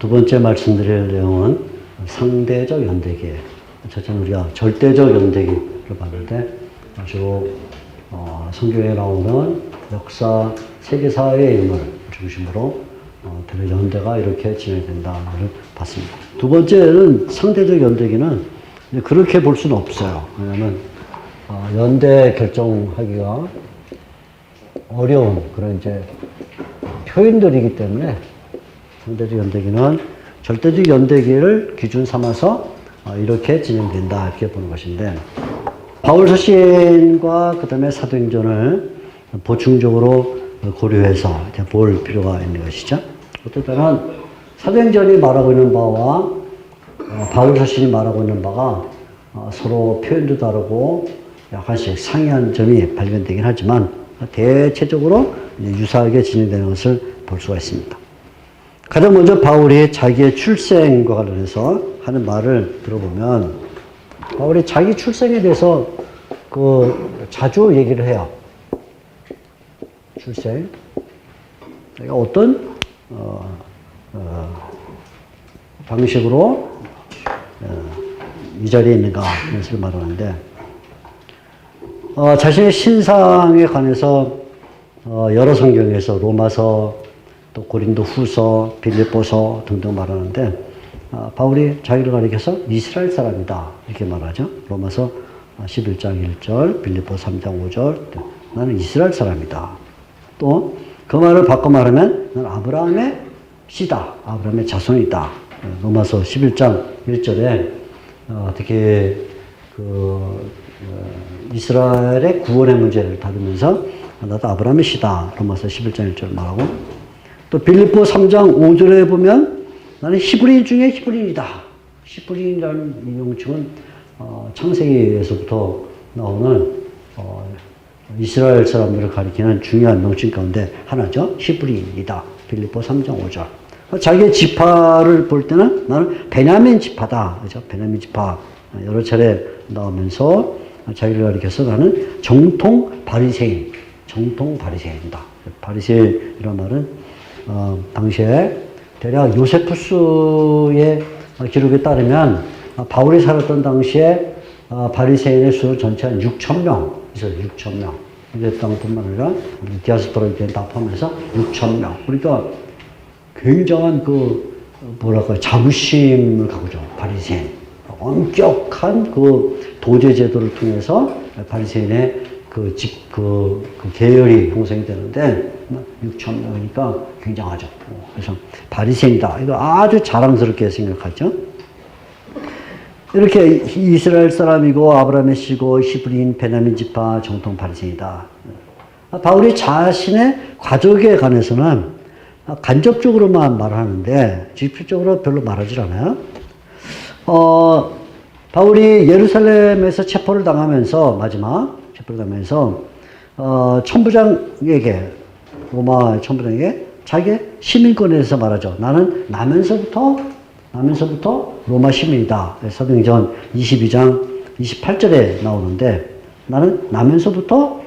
두 번째 말씀드릴 내용은 상대적 연대기예요. 첫째는 우리가 절대적 연대기를 봤는데 아주 성경에 나오는 역사, 세계사의 인물 중심으로 연대가 이렇게 진행된다를 봤습니다. 두 번째는 상대적 연대기는 그렇게 볼 수는 없어요. 왜냐하면 연대 결정하기가 어려운 그런 이제 표현들이기 때문에 상대적 연대기는 절대적 연대기를 기준 삼아서 이렇게 진행된다 이렇게 보는 것인데 바울 서신과 그 다음에 사도행전을 보충적으로 고려해서 이제 볼 필요가 있는 것이죠. 어떨 때는 사도행전이 말하고 있는 바와 바울 서신이 말하고 있는 바가 서로 표현도 다르고 약간씩 상이한 점이 발견되긴 하지만 대체적으로 유사하게 진행되는 것을 볼 수가 있습니다. 가장 먼저 바울이 자기의 출생과 관련해서 하는 말을 들어보면 바울이 자기 출생에 대해서 자주 얘기를 해요. 출생. 내가 어떤 방식으로 이 자리에 있는가 이런 것을 말하는데 자신의 신상에 관해서 여러 성경에서 로마서 또 고린도 후서, 빌립보서 등등 말하는데 바울이 자기를 가리켜서 이스라엘 사람이다 이렇게 말하죠. 로마서 11장 1절, 빌립보 3장 5절 나는 이스라엘 사람이다. 또 그 말을 바꿔 말하면 나는 아브라함의 씨다. 아브라함의 자손이다. 로마서 11장 1절에 특히 이스라엘의 구원의 문제를 다루면서 나도 아브라함의 씨다. 로마서 11장 1절 말하고 또 빌립보 3장 5절에 보면 나는 히브리인 중에 히브리인이다. 히브리인이라는 이 용칭은 창세기에서부터 나오는 이스라엘 사람들을 가리키는 중요한 명칭 가운데 하나죠. 히브리인이다. 빌립보 3장 5절. 자기의 지파를 볼 때는 나는 베냐민 지파다. 그죠? 베냐민 지파 여러 차례 나오면서 자기를 가리켜서 나는 정통 바리새인, 정통 바리새인이다. 바리새인이라는 말은 당시에 대략 요세푸스의 기록에 따르면 바울이 살았던 당시에 바리새인의 수 전체 한 6,000명 있어요. 6,000명. 유대 땅뿐만 아니라 디아스포라 다 포함해서 6,000명. 그러니까 굉장한 자부심을 갖고 있죠. 바리새인. 엄격한 도제 제도를 통해서 바리새인의 계열이 형성이 되는데 6,000명이니까 굉장하죠. 그래서 바리새인이다. 이거 아주 자랑스럽게 생각하죠. 이렇게 이스라엘 사람이고 아브라함의 씨고 히브리인 베냐민 지파 정통 바리새인이다. 바울이 자신의 가족에 관해서는 간접적으로만 말하는데 직접적으로 별로 말하지 않아요. 바울이 예루살렘에서 체포를 당하면서 천부장에게 로마 천부장에게 자기의 시민권에 대해서 말하죠. 나는 나면서부터 로마 시민이다. 사도행전 22장 28절에 나오는데 나는 나면서부터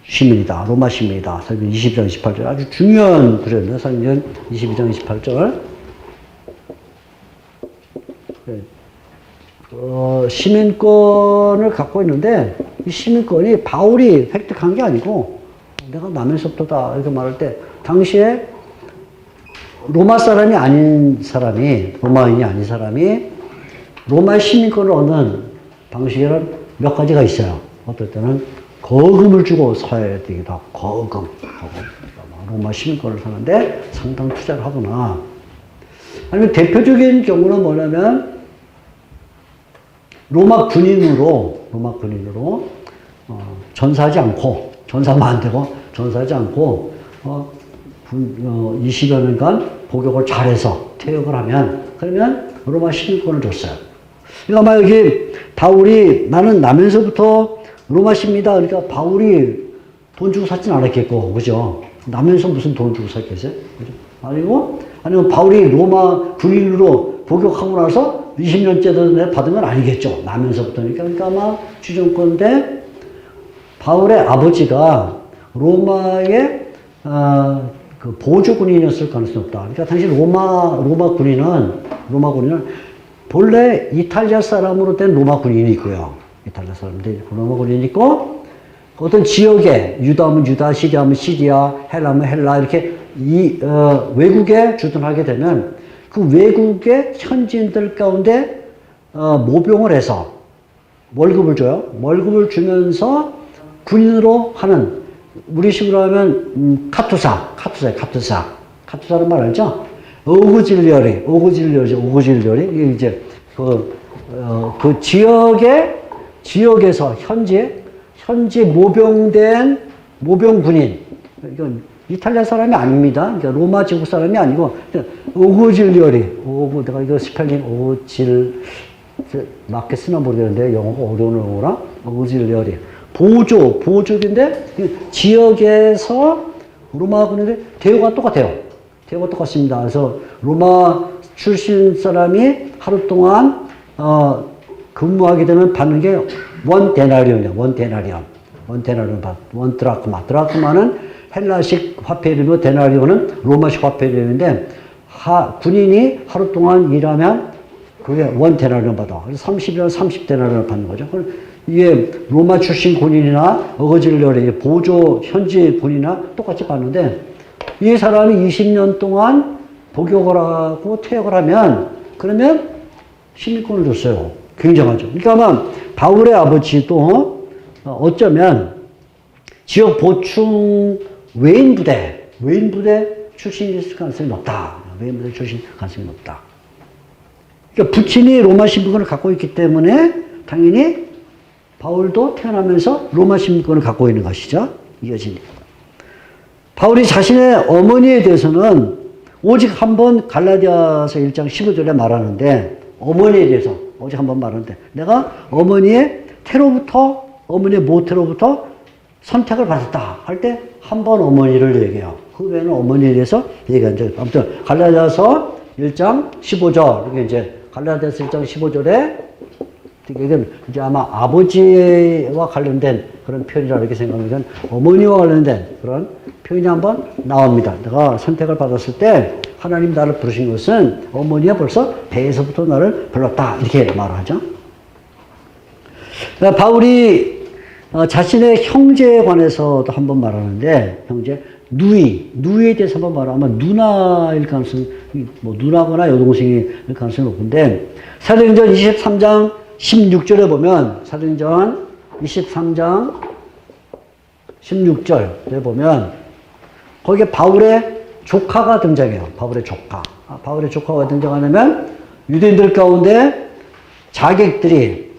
시민이다. 로마 시민이다. 사도행전 22장 28절 아주 중요한 구절입니다. 사도행전 22장 28절 시민권을 갖고 있는데 이 시민권이 바울이 획득한 게 아니고 내가 나면서부터다 이렇게 말할 때 당시에 로마 사람이 아닌 사람이 로마인이 아닌 사람이 로마의 시민권을 얻는 방식에는 몇 가지가 있어요. 어떨 때는 거금을 주고 사야 되기도 하고 거금 로마 시민권을 사는데 상당 투자를 하거나 아니면 대표적인 경우는 뭐냐면 로마 군인으로 전사하지 않고 전사만 안 되고 전사하지 않고 20여 년간 복역을 잘해서 퇴역을 하면 그러면 로마 시민권을 줬어요. 그러니까 아마 여기 바울이 나는 나면서부터 로마 시민이다. 그러니까 바울이 돈 주고 샀진 않았겠고, 그죠? 나면서 무슨 돈 주고 샀겠어요? 그죠? 아니면 바울이 로마 군인으로 복역하고 나서 20년째 받은 건 아니겠죠. 나면서부터니까. 그러니까 아마 추정컨대 바울의 아버지가 로마의 그 보조 군인이었을 가능성이 높다. 그러니까 당시 로마 군인은 본래 이탈리아 사람으로 된 로마 군인이 있고요. 이탈리아 사람인데 로마 군인이 있고 어떤 지역에 유다하면 유다, 시리아하면 시리아, 헬라하면 헬라 이렇게 외국에 주둔하게 되면 그 외국의 현지인들 가운데 모병을 해서 월급을 줘요. 월급을 주면서 군인으로 하는 우리식으로 하면 카투사라는 말 알죠? 오구질리어리 이게 이제 그 지역에서 현지 모병된 모병 군인. 이건 이탈리아 사람이 아닙니다. 그러니까 로마 제국 사람이 아니고 오구질리어리. 내가 이거 스펠링 맞게 쓰나 모르겠는데 영어가 어려운 영어라. 오구질리어리. 보조인데 지역에서 로마 군인의 대우가 똑같아요. 대우가 똑같습니다. 그래서 로마 출신 사람이 하루 동안 근무하게 되면 받는 게 원 데나리온이에요. 원 드라크마. 드라크마는 헬라식 화폐 이름이고 데나리온은 로마식 화폐 이름인데 군인이 하루 동안 일하면 그게 원 데나리온 받아. 그래서 30이면 30데나리온을 받는 거죠. 이게 로마 출신 군인이나 어거질러리 보조 현지 군인이나 똑같이 받는데 이 사람이 20년 동안 복역을 하고 퇴역을 하면 그러면 시민권을 줬어요. 굉장하죠. 그러니까 아마 바울의 아버지도 어쩌면 지역 보충 외인 부대 출신일 가능성이 높다. 외인 부대 출신 가능성이 높다. 그러니까 부친이 로마 신분권을 갖고 있기 때문에 당연히 바울도 태어나면서 로마 신분권을 갖고 있는 것이죠. 이어지니까. 바울이 자신의 어머니에 대해서는 오직 한 번 갈라디아서 1장 15절에 말하는데 어머니에 대해서 오직 한 번 말하는데 내가 어머니의 모태로부터 선택을 받았다 할 때 한 번 어머니를 얘기해요. 그 외에는 어머니에 대해서 얘기한 적이 아무튼 갈라디아서 1장 15절 이게 이제 갈라디아서 1장 15절에 이게 이제 아마 아버지와 관련된 그런 표현이라고 이렇게 생각하면 어머니와 관련된 그런 표현이 한번 나옵니다. 내가 선택을 받았을 때 하나님 나를 부르신 것은 어머니가 벌써 배에서부터 나를 불렀다. 이렇게 말하죠. 바울이 자신의 형제에 관해서도 한번 말하는데 누이에 대해서 한번 말하면 누나일 가능성이 누나거나 여동생일 가능성이 높은데 사도행전 23장 16절에 보면 사도행전 23장 16절에 보면 거기에 바울의 조카가 등장해요. 바울의 조카가 등장하냐면 유대인들 가운데 자객들이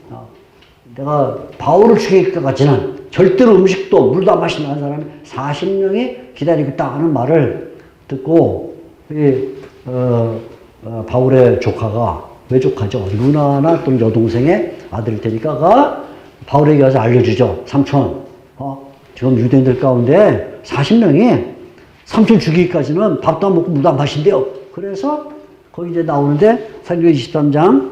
내가 바울을 죽일 것 같지는 절대로 음식도 물도 안 마신다는 사람이 40명이 기다리고 있다 하는 말을 듣고 바울의 조카가 왜 조카죠? 누나나 또는 여동생의 아들일 테니까 바울에게 와서 알려주죠. 삼촌, 지금 유대인들 가운데 40명이 삼촌 죽이기까지는 밥도 안 먹고 물도 안 마신대요. 그래서 거기 이제 나오는데 사도행전 23장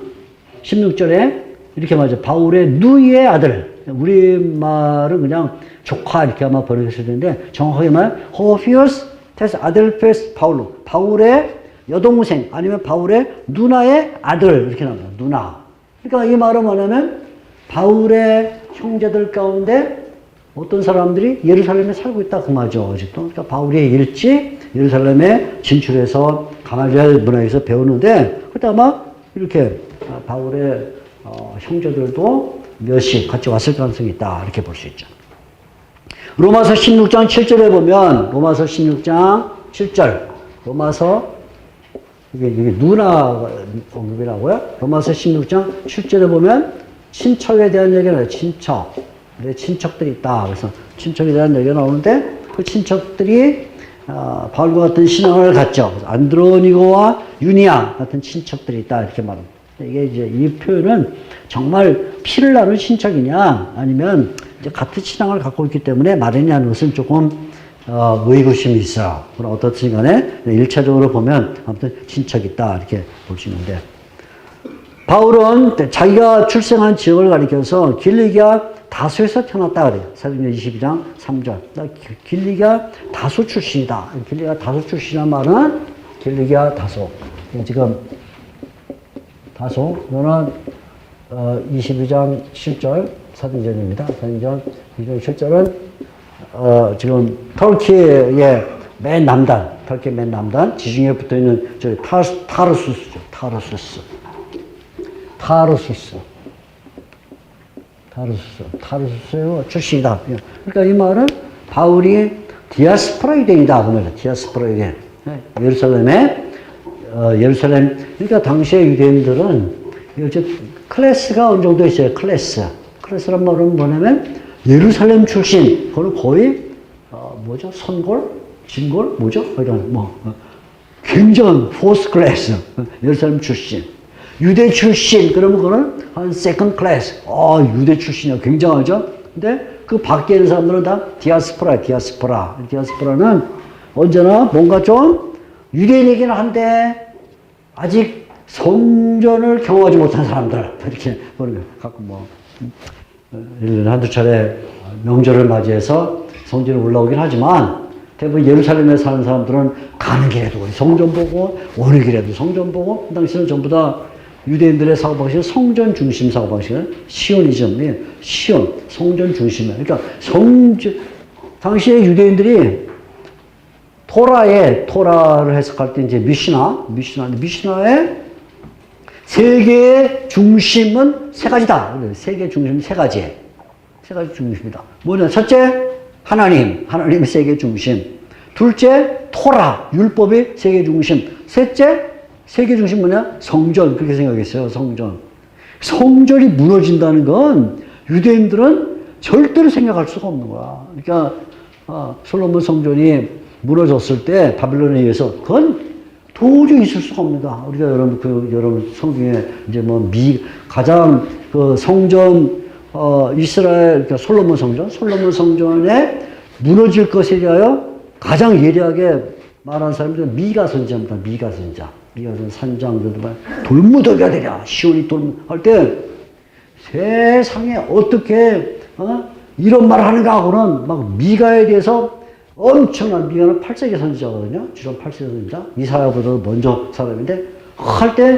16절에 이렇게 말하죠. 바울의 누이의 아들. 우리말은 그냥 조카 이렇게 아마 번역했을 텐데 정확하게 말하면 호피우스 테스 아델페스 바울로. 바울의 여동생 아니면 바울의 누나의 아들 이렇게 나옵니다. 누나. 그러니까 이 말은 뭐냐면 바울의 형제들 가운데 어떤 사람들이 예루살렘에 살고 있다 그 말이죠. 아직도. 그러니까 바울이 일찍 예루살렘에 진출해서 가말리엘 문화에서 배우는데 그때 아마 이렇게 바울의 형제들도 몇씩 같이 왔을 가능성이 있다 이렇게 볼 수 있죠. 로마서 16장 7절에 보면 로마서 16장 7절 이게 누나 언급이라고요? 로마서 16장 7절에 보면 친척에 대한 얘기가 나와요. 내 친척들이 있다. 그래서 친척에 대한 얘기가 나오는데 그 친척들이 바울과 같은 신앙을 갖죠. 안드로니고와 유니아 같은 친척들이 있다 이렇게 말합니다. 이게 이제 이 표현은 정말 피를 나눈 친척이냐 아니면 이제 같은 신앙을 갖고 있기 때문에 말이냐 하는 것은 조금 의구심이 있어요. 그럼 어떻든 간에 1차적으로 보면 아무튼 친척이 있다 이렇게 볼 수 있는데 바울은 자기가 출생한 지역을 가리켜서 길리기아 다소에서 태어났다 그래요. 사도행전 22장 3절. 길리기아 다소 출신이다. 길리기아 다소 출신이란 말은 길리기아 다소. 지금 다소, 이거는 22장 7절 사도행전입니다. 사도행전 22장 7절은 지금 터키의 맨 남단, 터키의 맨 남단, 지중해에 붙어 있는 저 타르수스죠. 타르수스 출신이다. 그러니까 이 말은 바울이 디아스포라 유대인이다. 그 말이야. 디아스포라 유대인. 예루살렘. 그러니까 당시의 유대인들은 클래스가 어느 정도 있어요. 클래스란 말은 뭐냐면 예루살렘 출신. 그거는 거의 뭐죠? 선골, 진골, 뭐죠? 이런 굉장한 포스트 클래스. 예루살렘 출신. 유대 출신, 그러면 그거는 한 세컨드 클래스. 유대 출신이야. 굉장하죠? 근데 그 밖에 있는 사람들은 다 디아스포라. 디아스포라는 언제나 뭔가 좀 유대인이긴 한데 아직 성전을 경험하지 못한 사람들. 이렇게 보는 거예요. 가끔 1년에 한두 차례 명절을 맞이해서 성전에 올라오긴 하지만 대부분 예루살렘에 사는 사람들은 가는 길에도 성전 보고 오는 길에도 성전 보고 그 당시는 전부 다 유대인들의 사고방식은 성전 중심 사고방식은 시온이즘이에요. 시온, 성전 중심이에요. 그러니까 당시에 유대인들이 토라를 해석할 때 이제 미시나의 세계의 중심은 세 가지다. 세계의 중심은 세 가지 중심이다. 뭐냐? 첫째, 하나님의 세계 중심. 둘째, 토라, 율법의 세계 중심. 셋째, 세계 중심 뭐냐? 성전. 그렇게 생각했어요. 성전이 무너진다는 건 유대인들은 절대로 생각할 수가 없는 거야. 그러니까 솔로몬 성전이 무너졌을 때 바빌론에 의해서 그건 도저히 있을 수가 없습니다. 우리가 여러분 성경에 이제 가장 그 성전 이스라엘 그러니까 솔로몬 성전에 무너질 것에 대하여 가장 예리하게 말하는 사람이 미가 선지자입니다. 미가 산장 돌무더기가 되랴. 시온이 할 때 세상에 어떻게 이런 말을 하는가 하고는 막 미가에 대해서 엄청난 미가는 8세기 선지자거든요. 주전 8세기 선지자. 이사야보다 먼저 사람인데 할 때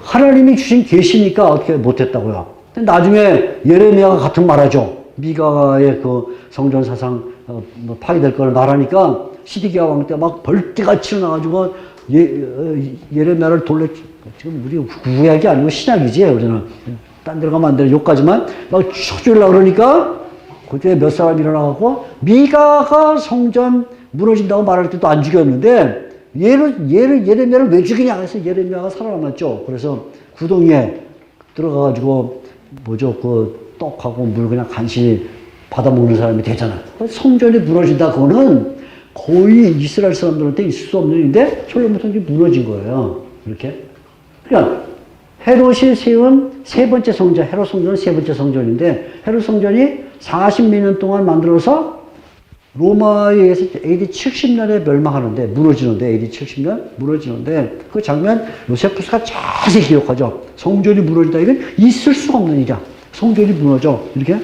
하나님이 주신 계시니까 어떻게 못했다고요. 근데 나중에 예레미야가 같은 말하죠. 미가의 그 성전 사상 파괴될 걸 말하니까 시드기야 왕 때 막 벌떼같이 일어나가지고 예레미야를 지금 우리 구약이 아니고 신약이지. 우리는 딴 데로 가면 안 돼. 욕까지만 막 쳐주려고 그러니까 그때 몇 사람이 일어나갖고 미가가 성전 무너진다고 말할 때도 안 죽였는데 예레미야를 왜 죽이냐 해서 예레미야가 살아남았죠. 그래서 구덩이에 들어가가지고 그 떡하고 물 그냥 간신히 받아먹는 사람이 되잖아요. 성전이 무너진다. 그거는 거의 이스라엘 사람들한테 있을 수 없는 일인데 솔로몬 성전이 무너진 거예요. 이렇게. 그러니까 헤롯이 세운 세 번째 성전, 헤롯 성전은 세 번째 성전인데 헤롯 성전이 40몇 년 동안 만들어서 로마에 의해서 AD 70년에 멸망하는데 AD 70년 무너지는데 그 장면 요세푸스가 자세히 기록하죠. 성전이 무너진다. 이건 있을 수가 없는 일이야. 성전이 무너져. 이렇게.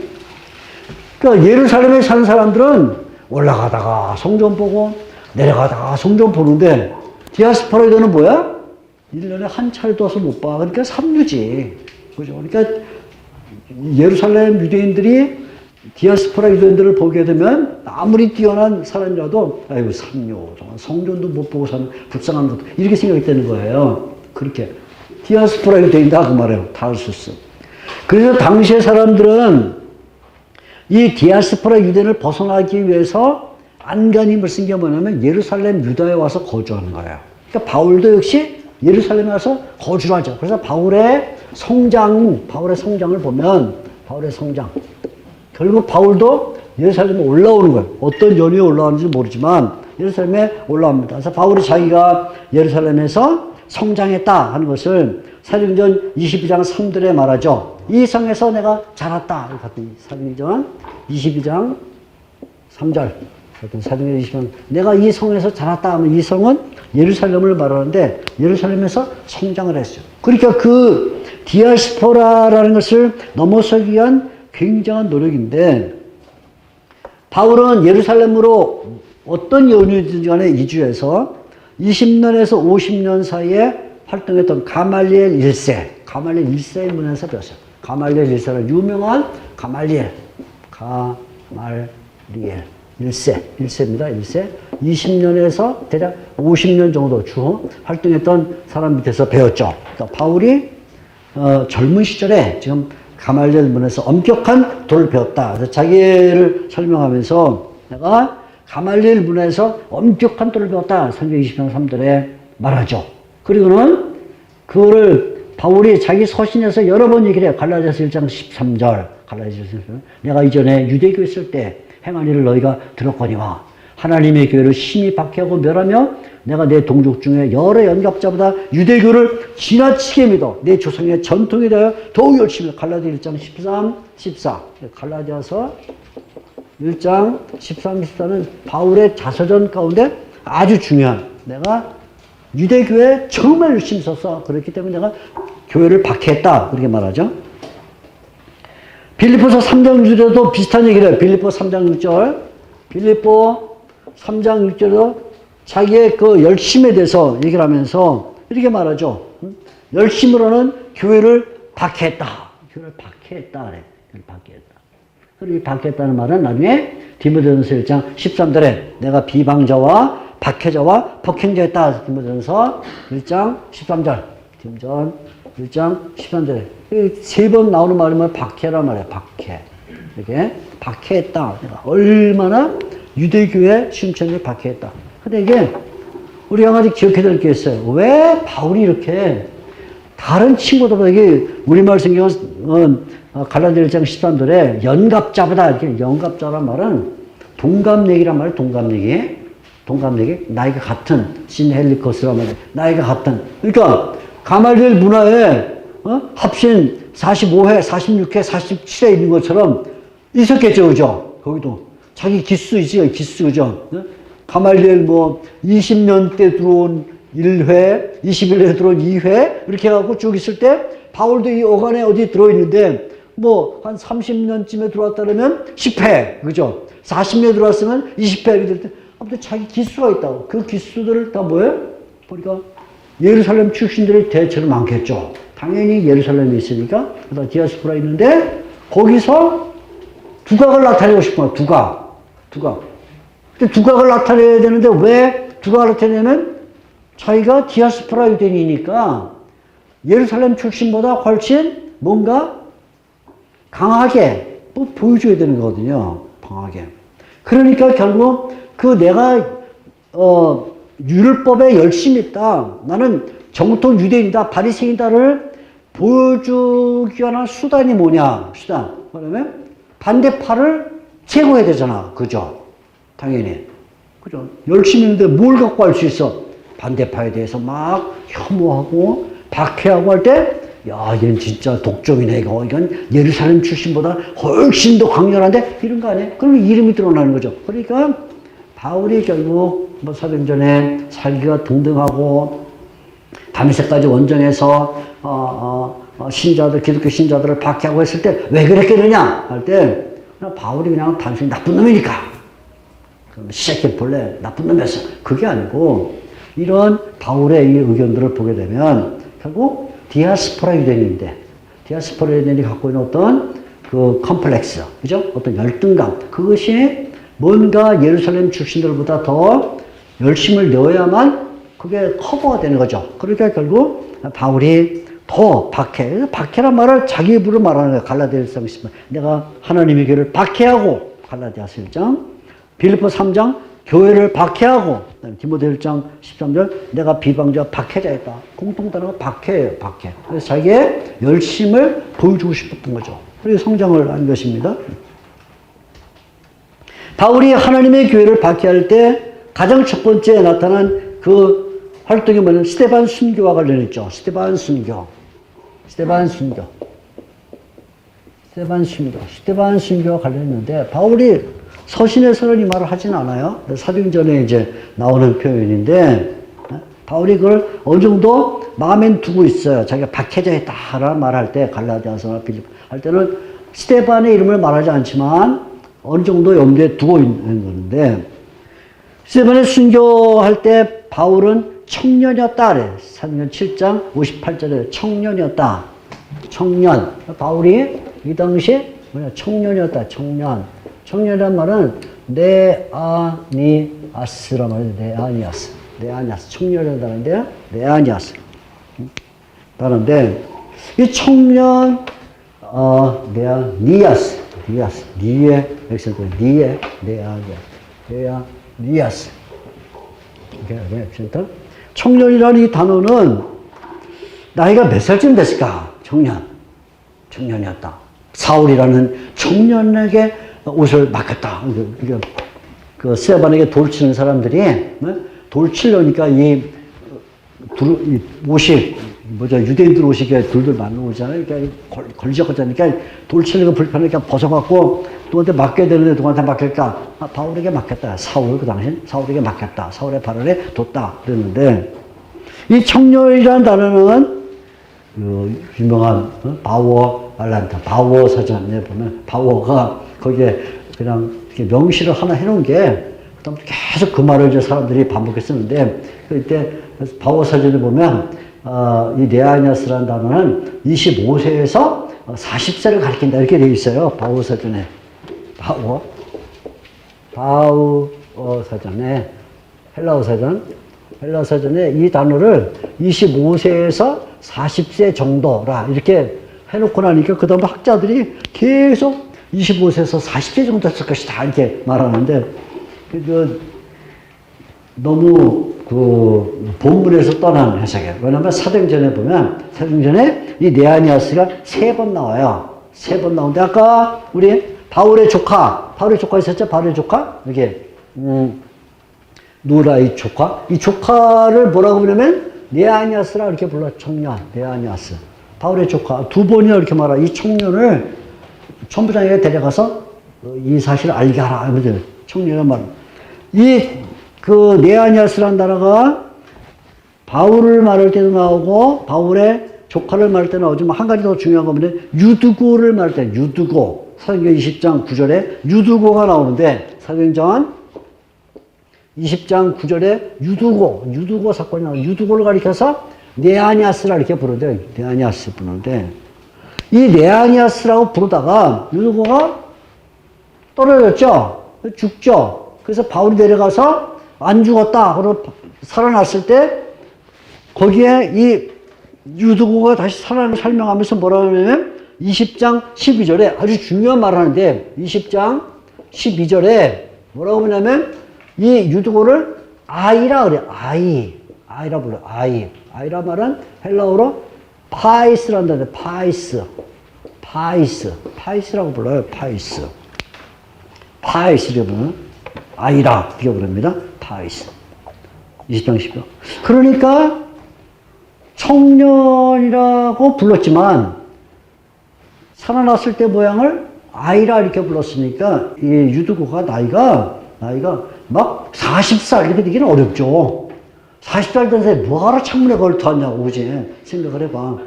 그러니까 예루살렘에 사는 사람들은 올라가다가 성전 보고 내려가다가 성전 보는데 디아스포라 유대는 뭐야? 1년에 한 차례도 와서 못 봐. 그러니까 삼류지. 그죠? 그러니까 예루살렘 유대인들이 디아스포라 유대인들을 보게 되면 아무리 뛰어난 사람이라도 아이고 삼류 정말 성전도 못 보고 사는 불쌍한 것 이렇게 생각이 되는 거예요. 그렇게 디아스포라 유대인이다 그 말이에요. 타르수스. 그래서 당시의 사람들은 이 디아스포라 유대인을 벗어나기 위해서 안간힘을 쓴 게 뭐냐면 예루살렘 유다에 와서 거주하는 거예요. 그러니까 바울도 역시 예루살렘에 와서 거주를 하죠. 그래서 바울의 성장을 보면 바울의 성장. 결국 바울도 예루살렘에 올라오는 거예요. 어떤 연유에 올라오는지 모르지만 예루살렘에 올라옵니다. 그래서 바울이 자기가 예루살렘에서 성장했다 하는 것을 사도행전 22장 3절에 말하죠. 이 성에서 내가 자랐다. 사도행전 22장 3절. 사도행전 22장 내가 이 성에서 자랐다 하면 이 성은 예루살렘을 말하는데 예루살렘에서 성장을 했어요. 그러니까 그 디아스포라라는 것을 넘어서기 위한 굉장한 노력인데 바울은 예루살렘으로 어떤 연유든지 간에 이주해서 20년에서 50년 사이에 활동했던 가말리엘 1세, 가말리엘 1세의 문에서 배웠어요. 가말리엘 1세는 유명한 가말리엘 1세입니다. 1세. 20년에서 대략 50년 정도 주 활동했던 사람 밑에서 배웠죠. 그러니까 바울이 젊은 시절에 지금 가말리엘 문에서 엄격한 도를 배웠다. 그래서 자기를 설명하면서 내가 가말리엘 문에서 엄격한 도를 배웠다. 성경 20장 3절에 말하죠. 그리고는 그거를 바울이 자기 서신에서 여러 번 얘기를 해요. 갈라디아서 1장 13절. 갈라디아서 13절. 내가 이전에 유대교에 있을 때 행한 일을 너희가 들었거니와 하나님의 교회를 심히 박해하고 멸하며 내가 내 동족 중에 여러 연갑자보다 유대교를 지나치게 믿어 내 조상의 전통에 대하여 더욱 열심히 갈라디아 1장 13, 14 갈라디아서 1장 13, 14는 바울의 자서전 가운데 아주 중요한 내가 유대교에 정말 열심히 썼어. 그렇기 때문에 내가 교회를 박해했다. 그렇게 말하죠. 빌립보서 3장 6절에도 비슷한 얘기를 해요. 빌립보 3장 6절. 빌립보 3장 6절에도 자기의 그 열심에 대해서 얘기를 하면서 이렇게 말하죠. 열심으로는 교회를 박해했다. 교회를 박해했다. 그래. 교회를 박해했다. 그리고 박해했다는 말은 나중에 디모데전서 1장 13절에 내가 비방자와 박해자와 폭행자였다. 디모데전서 1장 13절. 디모전 1장 13절에 세 번 나오는 말이 뭐야? 박해란 말이야. 박해. 이렇게 박해했다. 얼마나 유대교의 심천을 박해했다. 근데 이게 우리 한 가지 기억해야 될 게 있어요. 왜 바울이 이렇게 다른 친구들보다 이게 우리말 성경은 갈라디아 1장 13절에 연갑자보다 이렇게 연갑자란 말은 동갑내기란 말이에요. 동갑내기. 나이가 같은 신헬리코스란 말이에요. 나이가 같은. 그러니까 가말리엘 문화에 합신 45회, 46회, 47회 있는 것처럼 있었겠죠. 그죠? 거기도 자기 기수이지, 그죠? 가말리엘 20년 때 들어온 1회, 21회 들어온 2회, 이렇게 해갖고 쭉 있을 때, 바울도 이 어간에 어디 들어있는데, 한 30년쯤에 들어왔다 그러면 10회, 그죠? 40년 들어왔으면 20회, 이렇게 될 때, 아무튼 자기 기수가 있다고. 그 기수들을 다 뭐예요? 보니까 예루살렘 출신들이 대체로 많겠죠. 당연히 예루살렘에 있으니까, 그다음 디아스포라 있는데, 거기서 두각을 나타내고 싶은 거야, 두각. 근데 두각을 나타내야 되는데 왜 두각을 나타내냐면 자기가 디아스포라 유대인이니까 예루살렘 출신보다 훨씬 뭔가 강하게 보여줘야 되는 거거든요. 강하게. 그러니까 결국 내가 율법에 열심히 있다. 나는 정통 유대인이다. 바리새인이다를 보여주기 위한 수단이 뭐냐? 뭐냐면 반대파를 제거해야 되잖아. 그죠? 당연히. 그죠? 열심히 있는데 뭘 갖고 할 수 있어? 반대파에 대해서 막 혐오하고 박해하고 할 때, 야, 얘는 진짜 독종이네, 이거. 이건 예루살렘 출신보다 훨씬 더 강렬한데? 이런 거 아니에요? 그러면 이름이 드러나는 거죠. 그러니까 바울이 결국 사도행전에 살기가 등등하고 다메섹까지 원정해서 신자들, 기독교 신자들을 박해하고 했을 때 왜 그랬겠느냐? 할 때, 그냥 바울이 그냥 단순히 나쁜 놈이니까. 시작해 볼래? 나쁜 놈이었어. 그게 아니고, 이런 바울의 이 의견들을 보게 되면, 결국 디아스포라 유대인인데, 디아스포라 유대인이 갖고 있는 어떤 그 컴플렉스, 그죠? 어떤 열등감. 그것이 뭔가 예루살렘 출신들보다 더 열심을 넣어야만 그게 커버가 되는 거죠. 그러니까 결국 바울이 더 박해. 박해란 말을 자기 입으로 말하는 거예요. 갈라디아서 1장. 내가 하나님의 교회를 박해하고, 갈라디아서 1장. 빌립보 3장. 교회를 박해하고, 디모데 1장 13절. 내가 비방자 박해자였다. 공통단어가 박해예요. 박해. 그래서 자기의 열심을 보여주고 싶었던 거죠. 그래서 성장을 한 것입니다. 바울이 하나님의 교회를 박해할 때 가장 첫 번째 나타난 그 활동이 뭐냐면 스데반 순교와 관련했죠. 스데반 순교와 관련했는데 바울이 서신에서는 이 말을 하진 않아요. 사도행전에 이제 나오는 표현인데 바울이 그걸 어느 정도 마음에 두고 있어요. 자기가 박해자였다라는 말을 할 때 갈라디아서나 빌립보 할 때는 스테반의 이름을 말하지 않지만 어느 정도 염두에 두고 있는 건데, 스테반의 순교할 때 바울은 청년이었다 그래. 사도행전 7장 58절에 청년이었다. 청년. 바울이 이 당시 청년이었다. 청년. 청년이란 말은 네아니아스란 말이에요. 네아니아스. 네아니아스. 청년이라는데 네아니아스. 다른데 이 청년 네아니아스. 니아스. 니에 액센트. 니에 네아니아스. 네아니아스. 이게 액센트. 청년이라는 이 단어는 나이가 몇 살쯤 됐을까? 청년이었다. 사울이라는 청년에게 옷을 맡겼다. 그 스테반에게 돌 치는 사람들이 돌 치려니까 이 옷이 유대인들 옷이 돌들 맞는 옷이잖아요. 그러니까 걸리적거리니까 돌 치는 거 불편하니까 벗어갖고 누구한테 맡겨야 되는데 누구한테 맡길까? 바울에게 맡겼다. 사울 그 당시 사울에게 맡겼다. 사울의 발언에 뒀다. 그랬는데 이 청년이라는 단어는 유명한 바워 알란타 바워 사전에 보면 바워가 거기에 그냥 명시를 하나 해놓은 게 그다음 계속 그 말을 이제 사람들이 반복해 쓰는데 그때 바워 사전에 보면 이 네아니아스라는 단어는 25세에서 40세를 가리킨다 이렇게 되어 있어요. 바워 사전에 바워 사전에 헬라어 사전에 이 단어를 25세에서 40세 정도라 이렇게 해놓고 나니까 그 다음에 학자들이 계속 25세에서 40세 정도 했을 것이다 이렇게 말하는데 너무 그 본문에서 떠난 해석이에요. 왜냐하면 사도행전에 보면 사도행전에 이 네아니아스가 3번 나와요. 3번 나오는데 아까 우리 바울의 조카 있었죠? 바울의 조카 이렇게 누라의 조카 이 조카를 뭐라고 부르면 네아니아스라 이렇게 불러. 청년 네아니아스 바울의 조카 2번이나 이렇게 말하. 이 청년을 천부장에게 데려가서 이 사실을 알게 하라. 청년의 말. 그 네아니아스라는 단어가 바울을 말할 때도 나오고 바울의 조카를 말할 때 나오지만 한 가지 더 중요한 건 유두고를 말할 때 유두고 사도행전 20장 9절에 유두고가 나오는데 사도행전 20장 9절에 유두고 사건이 나와요. 유두고를 가리켜서 네아니아스라 이렇게 부르는데 네아니아스 부르는데 이 네아니아스라고 부르다가 유두고가 떨어졌죠. 죽죠. 그래서 바울이 내려가서 안 죽었다. 그러고 살아났을 때 거기에 이 유두고가 다시 살아나는 설명하면서 뭐라 하냐면 20장 12절에 아주 중요한 말을 하는데 20장 12절에 뭐라고 하냐면 이 유두고를 아이라 그래. 아이라 불러. 아이라 말은 헬라어로 파이스란다. 파이스라고 불러요. 파이스를 부르는 아이라 이렇게 부릅니다. 파이스. 20장 10절. 그러니까 청년이라고 불렀지만 살아났을 때 모양을 아이라 이렇게 불렀으니까 이 유두고가 나이가 막 40살 이렇게 되기는 어렵죠. 40살 된 사람이 뭐하러 창문에 걸터하냐고 그지? 생각을 해봐.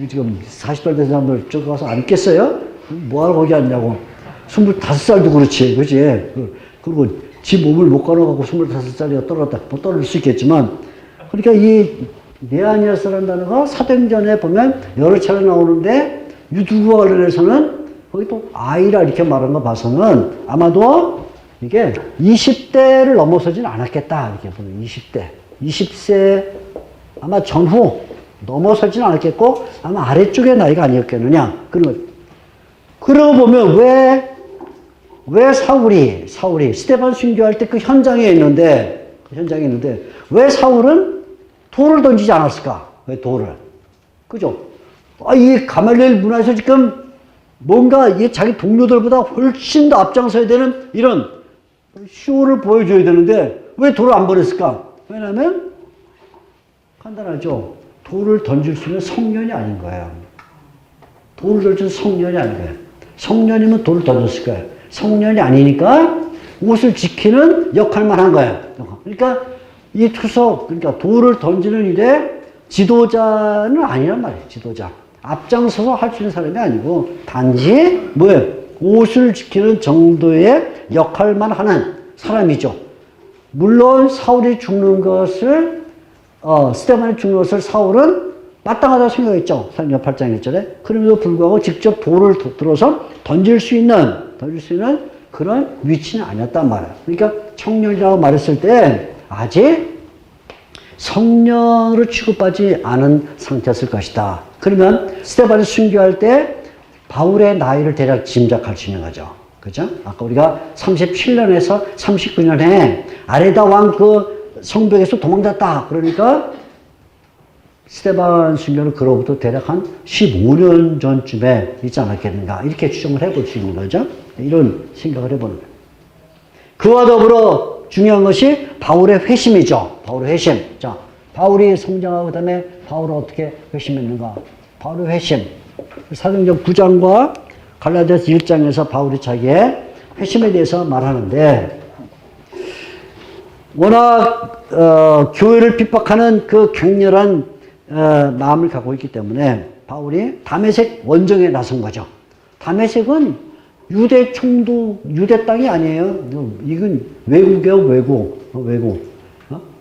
지금 40살 된 사람들 저기 가서 앉겠어요? 뭐하러 거기 앉냐고. 25살도 그렇지, 그지? 그리고 지 몸을 못 가눠가고 25살이가 떨어졌다. 뭐 떨어질 수 있겠지만. 그러니까 이 네아니아스라는 단어가 사도행전에 보면 여러 차례 나오는데 유두고와 관련해서는 거기 또 아이라 이렇게 말한 거 봐서는 아마도 이게 20대를 넘어서진 않았겠다. 이렇게 보면 20세 아마 전후 넘어서진 않았겠고 아마 아래쪽의 나이가 아니었겠느냐. 그러고 보면 왜 사울이 스테반 순교할 때 그 현장에 있는데 왜 사울은 돌을 던지지 않았을까? 왜 돌을? 그죠? 이 가말리엘 문화에서 지금 뭔가 자기 동료들보다 훨씬 더 앞장서야 되는 이런 쇼를 보여줘야 되는데 왜 돌을 안 버렸을까? 왜냐면 간단하죠. 돌을 던질 수 있는 성년이 아닌 거예요. 돌을 던질 성년이 아닌 거예요. 성년이면 돌을 던졌을 거예요. 성년이 아니니까 옷을 지키는 역할만 한 거예요. 그러니까 이 투석, 그러니까 돌을 던지는 일에 지도자는 아니란 말이에요. 지도자. 앞장서서 할 수 있는 사람이 아니고 단지 뭐예요? 옷을 지키는 정도의 역할만 하는 사람이죠. 물론 사울이 죽는 것을 스데반이 죽는 것을 사울은 마땅하다고 생각했죠. 사도행전 8장 1절에. 그럼에도 불구하고 직접 돌을 들어서 던질 수 있는 그런 위치는 아니었단 말이에요. 그러니까 청년이라고 말했을 때 아직 성령으로 취급하지 않은 상태였을 것이다. 그러면 스데반이 순교할 때 바울의 나이를 대략 짐작할 수 있는 거죠. 그죠? 아까 우리가 37년에서 39년에 아레다 왕 그 성벽에서 도망갔다. 그러니까 스데반 순교는 그로부터 대략 한 15년 전쯤에 있지 않았겠는가. 이렇게 추정을 해볼 수 있는 거죠. 이런 생각을 해보는 거예요. 그와 더불어 중요한 것이 바울의 회심이죠. 바울의 회심. 자, 바울이 성장하고 그 다음에 바울은 어떻게 회심했는가. 바울의 회심. 사도행전 9장과 갈라디아서 1장에서 바울이 자기의 회심에 대해서 말하는데 워낙 교회를 핍박하는 그 격렬한 마음을 갖고 있기 때문에 바울이 다메섹 원정에 나선 거죠. 다메섹은 유대 총독, 유대 땅이 아니에요. 이건 외국이에요, 외국.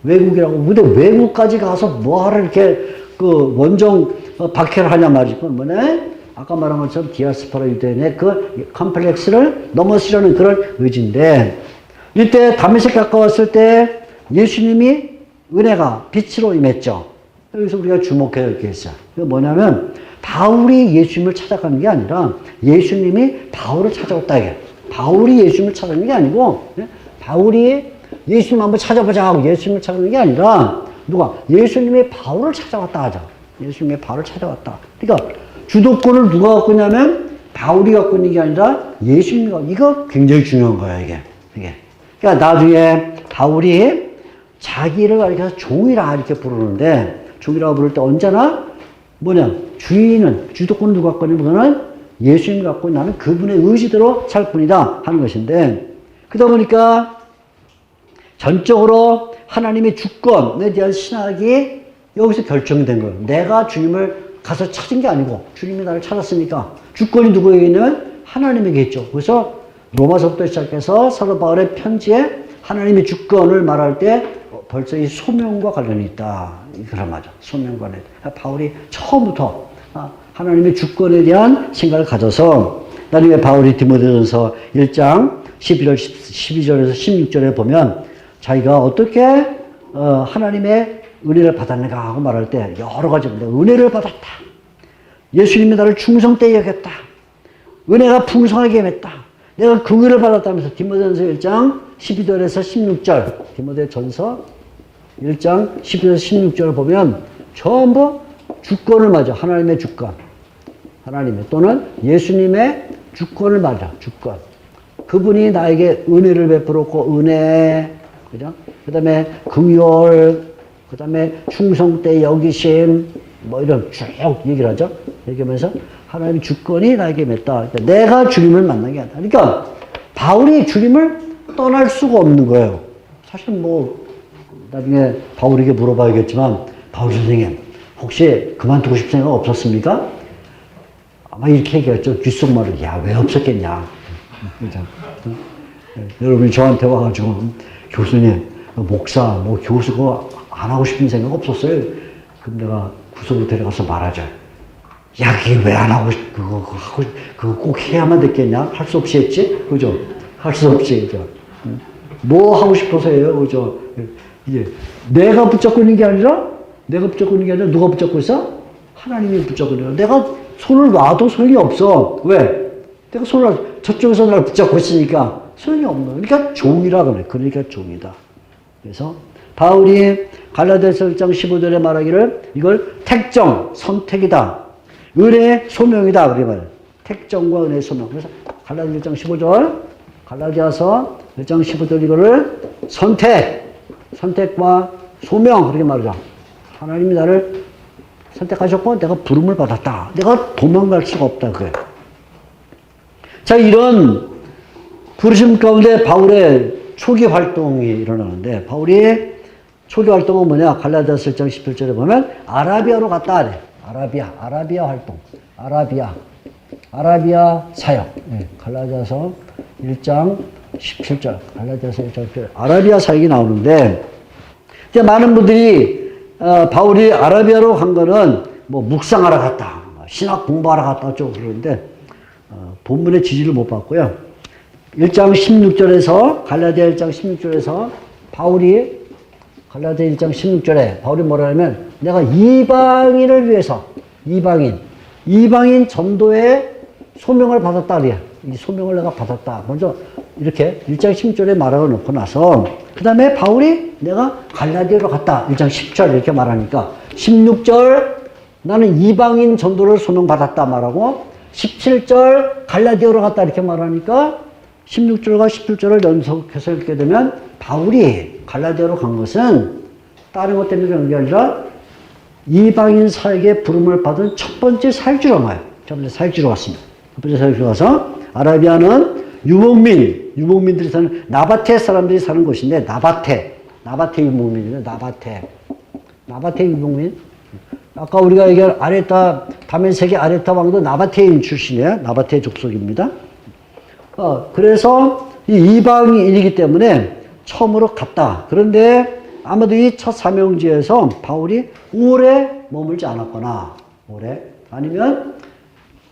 외국이라고. 근데 외국까지 가서 뭐하러 이렇게 그 원정 박해를 하냐 말이지. 그건 뭐네? 아까 말한 것처럼 디아스포라 유대인의 그 컴플렉스를 넘어서려는 그런 의지인데, 이때 다메섹 가까웠을 때 예수님이 은혜가 빛으로 임했죠. 여기서 우리가 주목해야 할 게 있어요. 그게 뭐냐면, 바울이 예수님을 찾아가는 게 아니라 예수님이 바울을 찾아왔다. 이게. 바울이 예수님을 찾아가는 게 아니고, 바울이 예수님 한번 찾아보자 하고 예수님을 찾아가는 게 아니라, 누가? 예수님이 바울을 찾아왔다 하자. 예수님이 바울을 찾아왔다. 그러니까 주도권을 누가 갖고 있냐면 바울이 갖고 있는 게 아니라 예수님이 갖고, 이거 굉장히 중요한 거야, 이게. 그러니까 나중에 바울이 자기를 가리켜서 종이라 이렇게 부르는데, 종이라고 부를 때 언제나 뭐냐, 주도권을 누가 갖고 있는 거는 예수님이 갖고 있는, 나는 그분의 의지대로 살 뿐이다 하는 것인데, 그러다 보니까 전적으로 하나님의 주권에 대한 신학이 여기서 결정된 거예요. 내가 주님을 가서 찾은 게 아니고 주님이 나를 찾았으니까 주권이 누구에게 있냐면 하나님에게 있죠. 그래서 로마서부터 시작해서 사도 바울의 편지에 하나님의 주권을 말할 때 벌써 이 소명과 관련이 있다. 그런 말이죠. 소명과 관련이 있다. 바울이 처음부터 하나님의 주권에 대한 생각을 가져서 나중에 바울이 디모데전서 1장 12절에서 16절에 보면 자기가 어떻게 하나님의 은혜를 받았는가 하고 말할 때 여러 가지 은혜를 받았다. 예수님이 나를 충성되이 여겼다. 은혜가 풍성하게 임했다. 내가 그 은혜를 받았다면서 디모데전서 1장 12절에서 16절 디모데전서 1장 12절에서 16절을 보면 전부 주권을 맞아. 하나님의 주권. 하나님의 또는 예수님의 주권을 맞아. 주권. 그분이 나에게 은혜를 베풀었고 은혜, 그죠? 그 다음에 긍휼, 그 다음에 충성되 여기심, 뭐 이런 쭉 얘기를 하죠. 얘기하면서 하나님의 주권이 나에게 맺다. 그러니까 내가 주님을 만난 게 아니라. 그러니까 바울이 주님을 떠날 수가 없는 거예요. 사실 뭐 나중에 바울에게 물어봐야겠지만, 바울 선생님 혹시 그만두고 싶은 생각 없었습니까? 아마 이렇게 얘기했죠. 귓속말로. 야, 왜 없었겠냐. 여러분이 저한테 와가지고 교수님, 목사, 뭐 교수 그거 안 하고 싶은 생각 없었어요? 그럼 내가 구석으로 데려가서 말하죠. 야, 그게 왜 안 하고 그거 꼭 해야만 됐겠냐? 할 수 없이 했지? 그죠? 할 수 없이, 그죠? 뭐 하고 싶어서 해요? 그죠? 이게 내가 붙잡고 있는 게 아니라 누가 붙잡고 있어? 하나님이 붙잡고 있는 거야. 내가 손을 놔도 소용이 없어. 왜? 내가 손을 저쪽에서 날 붙잡고 있으니까 소용이 없는 거야. 그러니까 종이라 그래. 그러니까 종이다. 그래서 바울이 갈라디아서 1장 15절에 말하기를 이걸 택정, 선택이다. 은혜의 소명이다. 그래 말이야. 택정과 은혜의 소명. 그래서 갈라디아서 1장 15절, 갈라디아서 1장 15절 이거를 선택과 소명 그렇게 말하자. 하나님이 나를 선택하셨고 내가 부름을 받았다. 내가 도망갈 수가 없다. 그래. 자, 이런 부르심 가운데 바울의 초기 활동이 일어나는데, 바울이 초기 활동은 뭐냐? 갈라디아서 1장 17절에 보면 아라비아로 갔다 그래. 아라비아 활동, 아라비아 사역. 네, 갈라디아서 1장 17절, 갈라디아서 1장 17절, 아라비아 사역이 나오는데, 이제 많은 분들이, 바울이 아라비아로 간 거는 뭐 묵상하러 갔다, 신학 공부하러 갔다, 어쩌고 그러는데, 본문의 지지를 못 받고요. 1장 16절에서, 갈라디아 1장 16절에서, 갈라디아 1장 16절에 바울이 뭐라 하면, 내가 이방인을 위해서, 이방인 전도의 소명을 받았다, 그래요. 이 소명을 내가 받았다. 먼저 이렇게 1장 16절에 말하고 놓고 나서, 그 다음에 바울이 내가 갈라디아로 갔다. 1장 10절 이렇게 말하니까, 16절 나는 이방인 전도를 소명받았다 말하고, 17절 갈라디아로 갔다 이렇게 말하니까, 16절과 17절을 연속해서 읽게 되면, 바울이 갈라디아로 간 것은 다른 것 때문에 그런 게 아니라 이방인 사역에 부름을 받은 첫 번째 사역지로 가요. 첫 번째 사역지로 갔습니다. 첫 번째 사역지로 가서, 아라비아는 유목민들이 사는, 나바테 사람들이 사는 곳인데, 나바테 유목민이에요. 나바테 유목민. 아까 우리가 얘기한 다메섹의 아레타 왕도 나바테인 출신이에요. 나바테 족속입니다. 그래서 이 이방인이기 때문에 처음으로 갔다. 그런데 아마도 이 첫 사명지에서 바울이 오래 머물지 않았거나, 아니면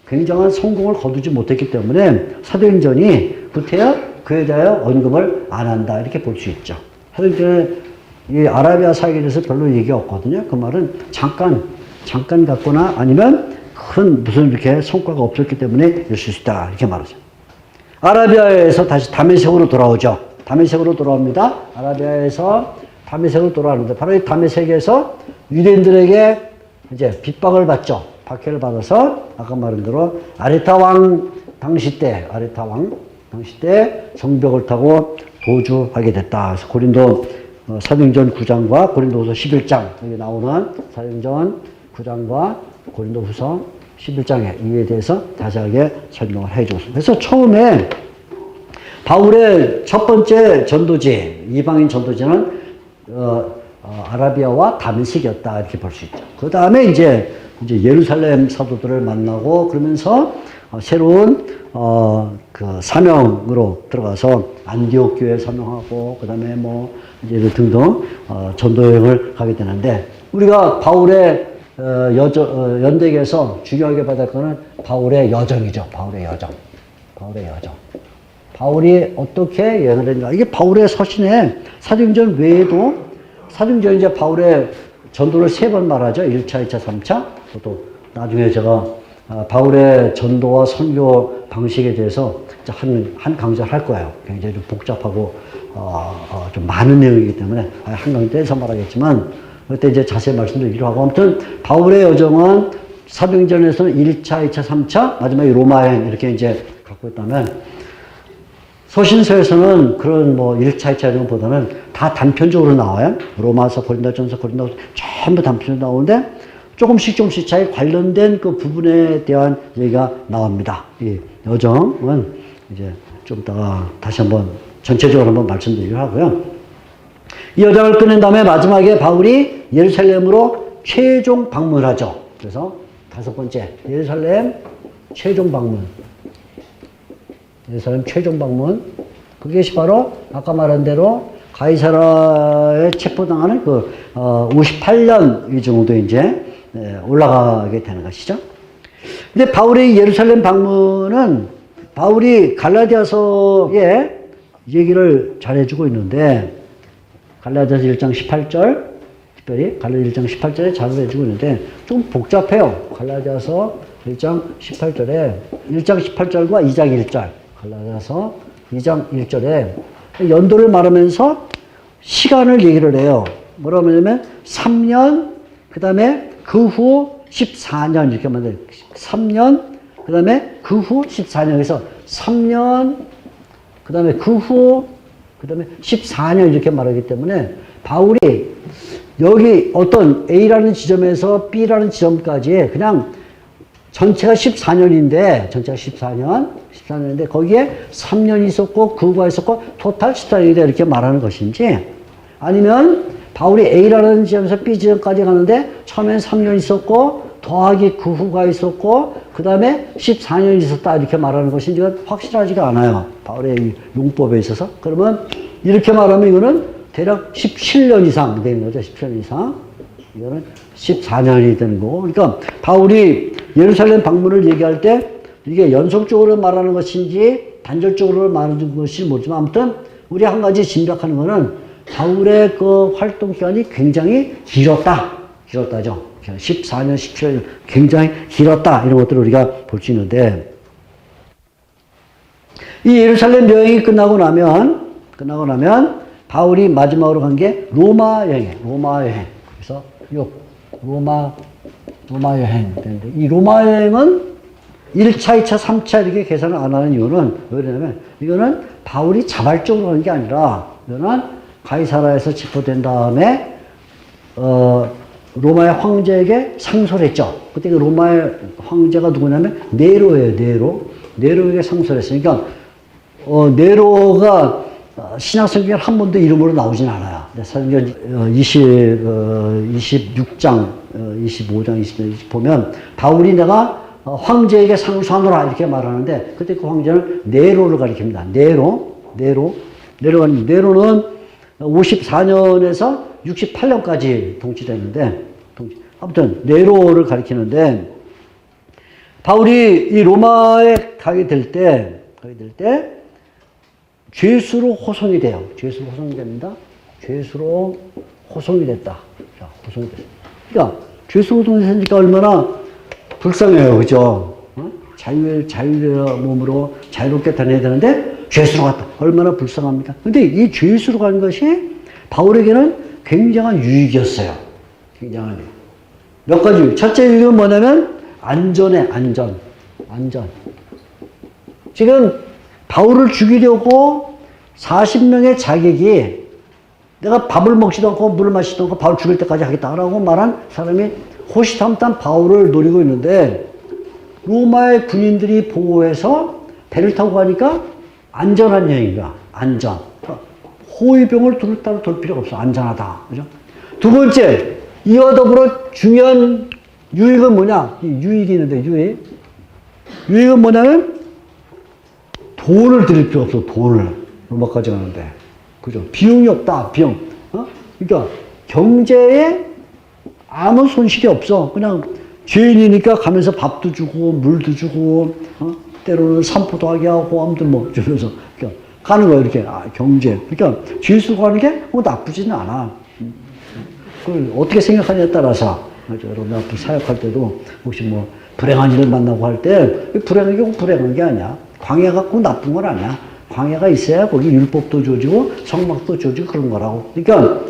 굉장한 성공을 거두지 못했기 때문에 사도행전이 구태여 그에 대하여 언급을 안 한다. 이렇게 볼 수 있죠. 사도행전에 이 아라비아 사역에 대해서 별로 얘기가 없거든요. 그 말은 잠깐 갔거나 아니면 큰 무슨 이렇게 성과가 없었기 때문에 있을 수 있다. 이렇게 말하죠. 아라비아에서 다시 다메섹으로 돌아오죠. 다메섹으로 돌아옵니다. 아라비아에서 다메섹으로 돌아오는데, 바로 이 다메섹에서 유대인들에게 이제 핍박을 받죠. 박해를 받아서 아까 말한 대로 아레타 왕 당시 때 성벽을 타고 도주하게 됐다. 그래서 고린도 사도행전 9장과 고린도후서 11장 여기 나오는 사도행전 9장과 고린도후서 11장에 이에 대해서 자세하게 설명을 해줬습니다. 그래서 처음에 바울의 첫 번째 전도지, 이방인 전도지는 아라비아와 다메섹이었다 이렇게 볼 수 있죠. 그 다음에 이제 예루살렘 사도들을 만나고 그러면서 새로운 그 사명으로 들어가서 안디옥 교회 사명하고 그 다음에 뭐 이제 등등 전도 여행을 가게 되는데, 우리가 바울의 연대기에서 중요하게 받을 거는 바울의 여정이죠. 바울의 여정. 바울이 어떻게 여행을 했는가. 이게 바울의 서신에 사도행전 외에도, 사도행전 이제 바울의 전도를 3번 말하죠. 1차, 2차, 3차. 또 나중에 제가 바울의 전도와 선교 방식에 대해서 한 강좌를 할 거예요. 굉장히 좀 복잡하고 좀 많은 내용이기 때문에 한 강의 떼서 말하겠지만, 그때 이제 자세히 말씀드리기로 하고, 아무튼 바울의 여정은 사도행전에서는 1차, 2차, 3차, 마지막에 로마행 이렇게 이제 갖고 있다면, 서신서에서는 그런 뭐 1차, 2차 이런 것보다는 다 단편적으로 나와요. 로마서, 고린도전서, 고린도후서 전부 단편적으로 나오는데, 조금씩 차이 관련된 그 부분에 대한 얘기가 나옵니다. 이 여정은 이제 좀 이따가 다시 한번 전체적으로 한번 말씀드리기로 하고요. 이 여정을 끝낸 다음에 마지막에 바울이 예루살렘으로 최종 방문하죠. 그래서 5번째, 예루살렘 최종 방문. 그것이 바로 아까 말한 대로 가이사라에 체포당하는 그 58년 이 정도 이제 올라가게 되는 것이죠. 근데 바울의 예루살렘 방문은 바울이 갈라디아서에 얘기를 잘해주고 있는데, 갈라디아서 1장 18절, 특별히 갈라디아서 1장 18절에 잘해주고 있는데 좀 복잡해요. 갈라디아서 1장 18절에 1장 18절과 2장 1절, 갈라디아서 2장 1절에 연도를 말하면서 시간을 얘기를 해요. 뭐라고 하냐면 3년, 그 다음에 그 후 14년 이렇게 만들어요. 3년, 그 다음에 그 후 14년. 그래서 3년, 그 다음에 그 후, 그 다음에 14년 이렇게 말하기 때문에 바울이 여기 어떤 A라는 지점에서 B라는 지점까지 그냥 전체가 14년인데, 거기에 3년이 있었고, 그 후가 있었고, 토탈 14년이다 이렇게 말하는 것인지, 아니면 바울이 A라는 지점에서 B 지점까지 가는데 처음엔 3년 있었고 더하기 그 후가 있었고 그 다음에 14년이 있었다 이렇게 말하는 것이 이제 확실하지가 않아요. 바울의 용법에 있어서. 그러면 이렇게 말하면 이거는 대략 17년 이상 되는 거죠. 17년 이상. 이거는 14년이 되는 거고. 그러니까 바울이 예루살렘 방문을 얘기할 때 이게 연속적으로 말하는 것인지 단절적으로 말하는 것인지 모르지만 아무튼 우리 한 가지 짐작하는 거는 바울의 그 활동 기간이 굉장히 길었다죠. 14년, 17년 굉장히 길었다. 이런 것들을 우리가 볼 수 있는데 이 예루살렘 여행이 끝나고 나면 바울이 마지막으로 간 게 로마 여행. 그래서 로마 여행 되는데 이 로마 여행은 1차, 2차, 3차 이렇게 계산을 안 하는 이유는 왜 그러냐면 이거는 바울이 자발적으로 하는 게 아니라 이거는 가이사라에서 집포된 다음에 로마의 황제에게 상소를 했죠. 그때 그 로마의 황제가 누구냐면 네로예요. 네로에게 상소를 했어요. 그러니까 네로가 신약 성경에 한 번도 이름으로 나오진 않아요. 사도행전 26장, 25장, 26장 보면 바울이 내가 황제에게 상소하노라 이렇게 말하는데 그때 그 황제는 네로를 가리킵니다. 네로는 54년에서 68년까지 통치됐는데 아무튼 네로를 가리키는데 바울이 이 로마에 가게 될 때 죄수로 호송이 돼요. 죄수로 호송이 됩니다. 죄수로 호송이 됐다. 자, 호송이 됐다. 그러니까 죄수로 호송이 되니까 얼마나 불쌍해요. 그죠? 자유의 몸으로 자유롭게 다녀야 되는데 죄수로 갔다. 얼마나 불쌍합니까? 근데 이 죄수로 가는 것이 바울에게는 굉장한 유익이었어요. 굉장한 유익. 몇 가지 유익. 첫째 유익은 뭐냐면 안전. 지금 바울을 죽이려고 40명의 자객이 내가 밥을 먹지도 않고 물을 마시지도 않고 바울 죽일 때까지 하겠다라고 말한 사람이 호시탐탐 바울을 노리고 있는데 로마의 군인들이 보호해서 배를 타고 가니까 안전한 여행이야. 안전. 호위병을 따로 돌 필요가 없어. 안전하다. 그죠? 두 번째, 이와 더불어 중요한 유익은 뭐냐? 유익이 있는데, 유익은 뭐냐면 돈을 들일 필요 없어. 돈을. 로마까지 가는데. 그죠? 비용이 없다. 비용. 그러니까 경제에 아무 손실이 없어. 그냥 죄인이니까 가면서 밥도 주고 물도 주고 때로는 산포도 하게 하고 아무튼 뭐 주면서 그러니까 가는 거야 이렇게. 경제. 그러니까 죄수 가는 게 뭐 나쁘지는 않아. 그걸 어떻게 생각하냐에 따라서 여러분 앞으로 사역할 때도 혹시 뭐 불행한 일을 만나고 할 때 불행한 게 꼭 불행한 게 아니야. 광야가 꼭 나쁜 건 아니야. 광야가 있어야 거기 율법도 주어지고 성막도 주어지고 그런 거라고. 그러니까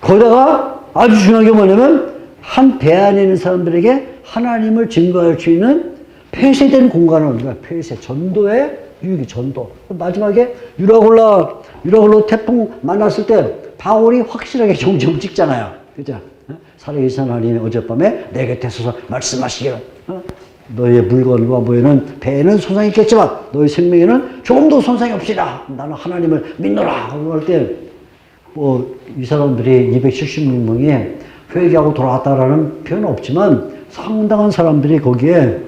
거기다가 아주 중요한 게 뭐냐면 한 배 안에 있는 사람들에게 하나님을 증거할 수 있는 폐쇄된 공간을 우리가 폐쇄, 전도의 유익이 전도. 마지막에 유라굴로 태풍 만났을 때 바울이 확실하게 정점 찍잖아요. 그죠? 살아계신 하나님 어젯밤에 내 곁에 서서 말씀하시기를 너의 물건과 뭐에는 배에는 손상이 있겠지만 너의 생명에는 조금도 손상이 없으리라. 나는 하나님을 믿노라. 그럴 때 뭐 이 사람들이 276명이 회개하고 돌아왔다라는 표현은 없지만 상당한 사람들이 거기에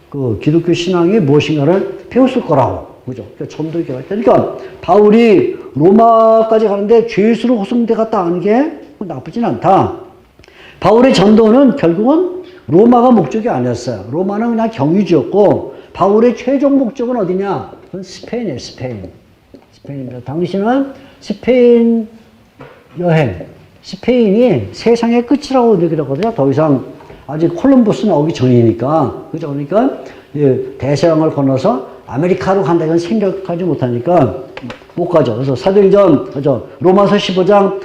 그 기독교 신앙이 무엇인가를 배웠을 거라고. 그죠? 그러니까 전도의 기회가 있다. 그러니까 바울이 로마까지 가는데 죄수로 호송돼 갔다 하는 게 나쁘진 않다. 바울의 전도는 결국은 로마가 목적이 아니었어요. 로마는 그냥 경유지였고 바울의 최종 목적은 어디냐? 그건 스페인이에요. 스페인입니다. 당시는 스페인 여행, 스페인이 세상의 끝이라고 얘기하거든요. 더 이상 아직 콜럼버스 나오기 전이니까. 그죠? 그러니까 대서양을 건너서 아메리카로 간다는 생각하지 못하니까 못 가죠. 그래서 사도행전, 그죠? 로마서 15장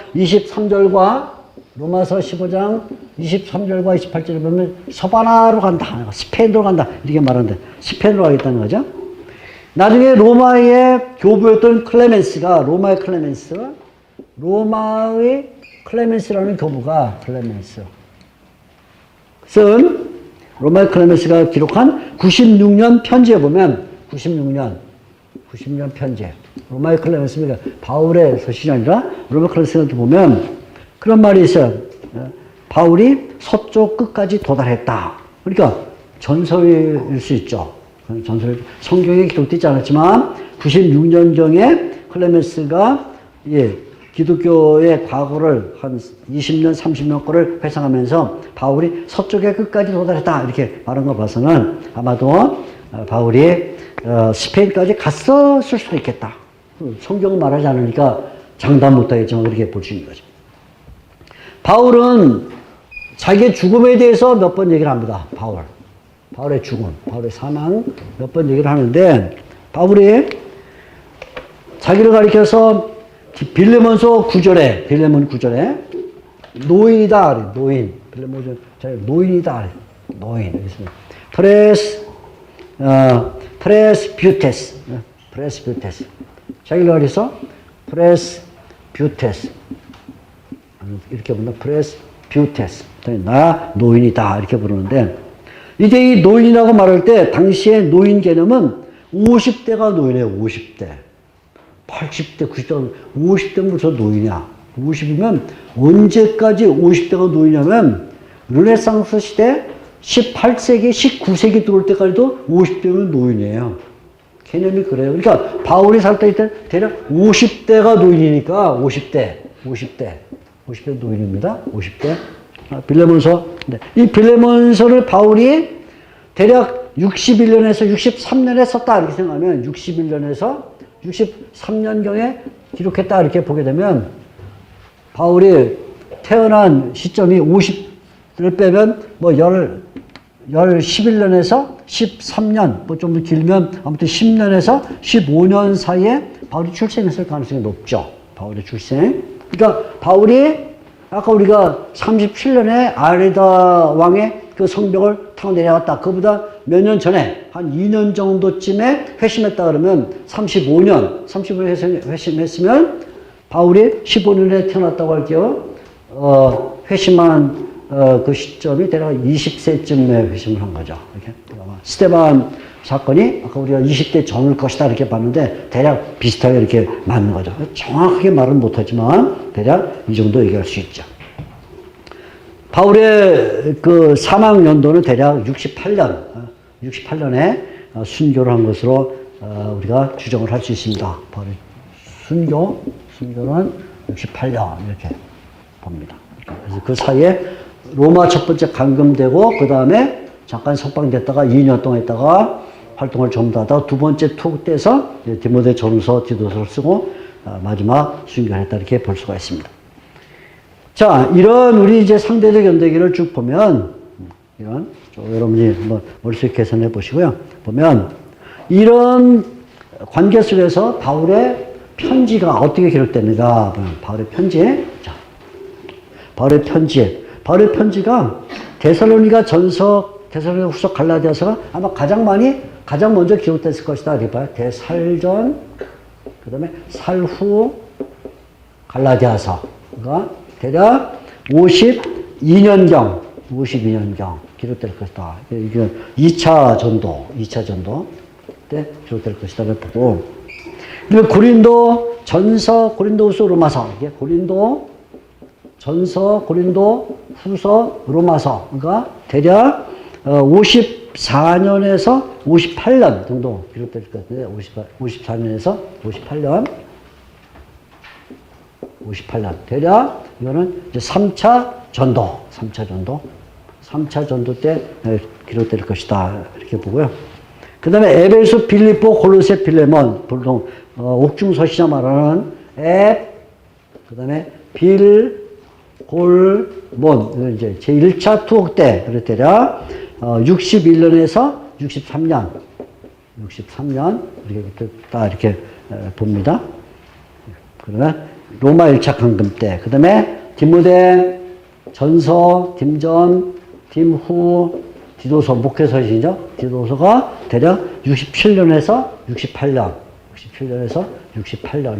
23절과 28절을 보면 서바나로 간다. 스페인으로 간다. 이렇게 말하는데 스페인으로 가겠다는 거죠. 나중에 로마의 교부였던 로마의 클레멘스라는 교부가 로마의 클레멘스가 기록한 96년 편지에 보면 96년 편지에 로마의 클레멘스가 바울의 서신이 아니라 로마의 클레멘스한테 보면 그런 말이 있어요. 바울이 서쪽 끝까지 도달했다. 그러니까 전설일 수 있죠. 전설, 성경에 기록되지 않았지만 96년경에 클레멘스가 기독교의 과거를 한 20년, 30년 거를 회상하면서 바울이 서쪽의 끝까지 도달했다. 이렇게 말한 거 봐서는 아마도 바울이 스페인까지 갔었을 수도 있겠다. 성경은 말하지 않으니까 장담 못하겠지만 그렇게 볼 수 있는 거죠. 바울은 자기의 죽음에 대해서 몇 번 얘기를 합니다. 바울의 죽음, 바울의 사망 몇 번 얘기를 하는데 바울이 자기를 가리켜서 빌레몬서 9절에 노인이다. 노인. 빌레몬서 노인이다. 노인. 프레스뷰테스. 자기를 가리켜서 프레스뷰테스. 이렇게 부른다. 프레스뷰테스. 나 노인이다. 이렇게 부르는데 이제 이 노인이라고 말할 때 당시의 노인 개념은 50대가 노인이에요. 50대. 80대, 90대, 50대면 벌써 노인이야. 50이면 언제까지 50대가 노인이냐면 르네상스 시대 18세기, 19세기 들어올 때까지도 50대면 노인이에요. 개념이 그래요. 그러니까 바울이 살 때 대략 50대가 노인이니까 50대 노인입니다. 50대. 빌레몬서. 이 빌레몬서를 바울이 대략 61년에서 63년에 썼다. 이렇게 생각하면 61년에서 63년경에 기록했다. 이렇게 보게 되면 바울이 태어난 시점이 50을 빼면 뭐 11년에서 13년, 뭐 좀 길면 아무튼 10년에서 15년 사이에 바울이 출생했을 가능성이 높죠. 바울의 출생. 그러니까 바울이 아까 우리가 37년에 아레다 왕의 그 성벽을 타고 내려왔다. 그보다 몇 년 전에 한 2년 정도쯤에 회심했다 그러면 35년 회심했으면 바울이 15년에 태어났다고 할게요. 회심한 그 시점이 대략 20세쯤에 회심을 한 거죠. 이렇게. 스데반 사건이 아까 우리가 20대 전일 것이다 이렇게 봤는데 대략 비슷하게 이렇게 맞는 거죠. 정확하게 말은 못하지만 대략 이 정도 얘기할 수 있죠. 바울의 그 사망 연도는 대략 68년에 순교를 한 것으로 우리가 추정을 할 수 있습니다. 바울의 순교는 68년 이렇게 봅니다. 그래서 그 사이에 로마 첫 번째 감금되고 그 다음에 잠깐 석방됐다가 2년 동안 있다가 활동을 좀 더 하다가 두 번째 투옥돼서 디모데 전서, 디도서를 쓰고 마지막 순교를 했다 이렇게 볼 수가 있습니다. 자, 이런 우리 이제 상대적 연대기를 쭉 보면 여러분이 한번 머릿속에 계산해 보시고요. 보면 이런 관계 속에서 바울의 편지가 어떻게 기록됐는가? 바울의 편지. 자, 바울의 편지가 데살로니가 전서, 데살로니가 후서, 갈라디아서가 아마 가장 먼저 기록됐을 것이다. 이렇게 봐요. 대살전, 그 다음에 살후, 갈라디아서가 대략 52년경 기록될 것이다. 이게 2차 전도 때 기록될 것이다. 보고. 그리고 고린도 전서, 고린도후서, 로마서. 이게 고린도 전서, 고린도 후서, 로마서가 대략 54년에서 58년 정도 기록될 것 같은데 54년에서 58년 대략 이거는 이제 3차 전도 때 기록될 것이다 이렇게 보고요. 그 다음에 에베소, 빌립보, 골로새, 필레몬 보통 옥중서시자 말하는 그 다음에 골몬 이제 제1차 투옥 때 그럴 때라 61년에서 63년 이렇게 봅니다. 그러면 로마 1차 감금 때, 그 다음에 디모데 전서, dim전, 딤후, 디도서, 목회서시죠. 디도서가 대략 67년에서 68년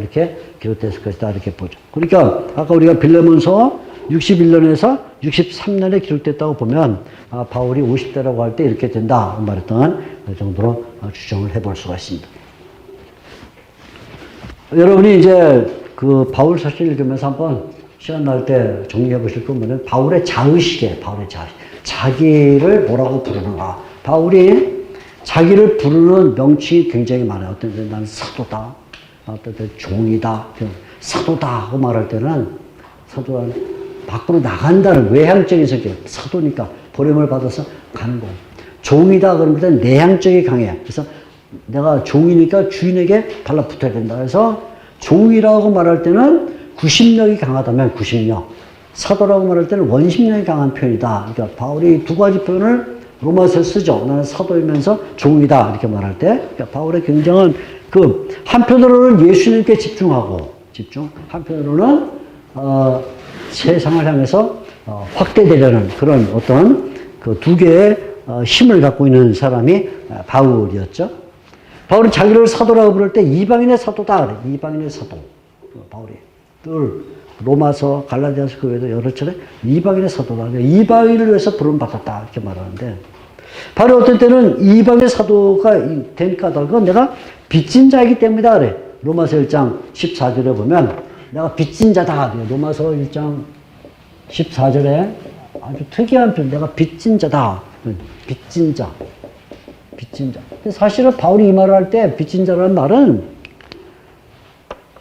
이렇게 기록됐을 것이다 이렇게 보죠. 그러니까 아까 우리가 빌레몬서 61년에서 63년에 기록됐다고 보면 바울이 50대라고 할 때 이렇게 된다 말했던 그 정도로 추정을 해볼 수가 있습니다. 여러분이 이제 그 바울 서신 읽으면서 한번 시간 날 때 정리해 보실 건 뭐냐면 바울의 자의식이에요. 바울의 자의식. 자기를 뭐라고 부르는가. 바울이 자기를 부르는 명칭이 굉장히 많아요. 어떤 때 나는 사도다. 어떤 때 종이다. 사도다 하고 말할 때는 사도가 밖으로 나간다는 외향적인 성격. 사도니까 보냄을 받아서 가는 거. 종이다 그러면 때 내향적이 강해. 그래서 내가 종이니까 주인에게 달라붙어야 된다. 그래서 종이라고 말할 때는 구심력이 강하다면 구심력. 사도라고 말할 때는 원심력이 강한 표현이다. 그러니까 바울이 두 가지 표현을 로마서에 쓰죠. 나는 사도이면서 종이다. 이렇게 말할 때. 그러니까 바울의 굉장한 한편으로는 예수님께 집중하고, 한편으로는, 세상을 향해서 확대되려는 그런 어떤 그 두 개의 힘을 갖고 있는 사람이 바울이었죠. 바울은 자기를 사도라고 부를 때 이방인의 사도다. 그래. 이방인의 사도. 바울이 늘 로마서, 갈라디아서 그 외에도 여러 차례 이방인의 사도다. 이방인을 위해서 부름받았다. 이렇게 말하는데 바로 어떤 때는 이방인의 사도가 된 까닭은 내가 빚진 자이기 때문이다. 그래. 로마서 1장 14절에 보면 내가 빚진 자다. 로마서 1장 14절에 아주 특이한 표현. 내가 빚진 자다. 빚진 자. 빚진 자. 사실은 바울이 이 말을 할 때 빚진 자라는 말은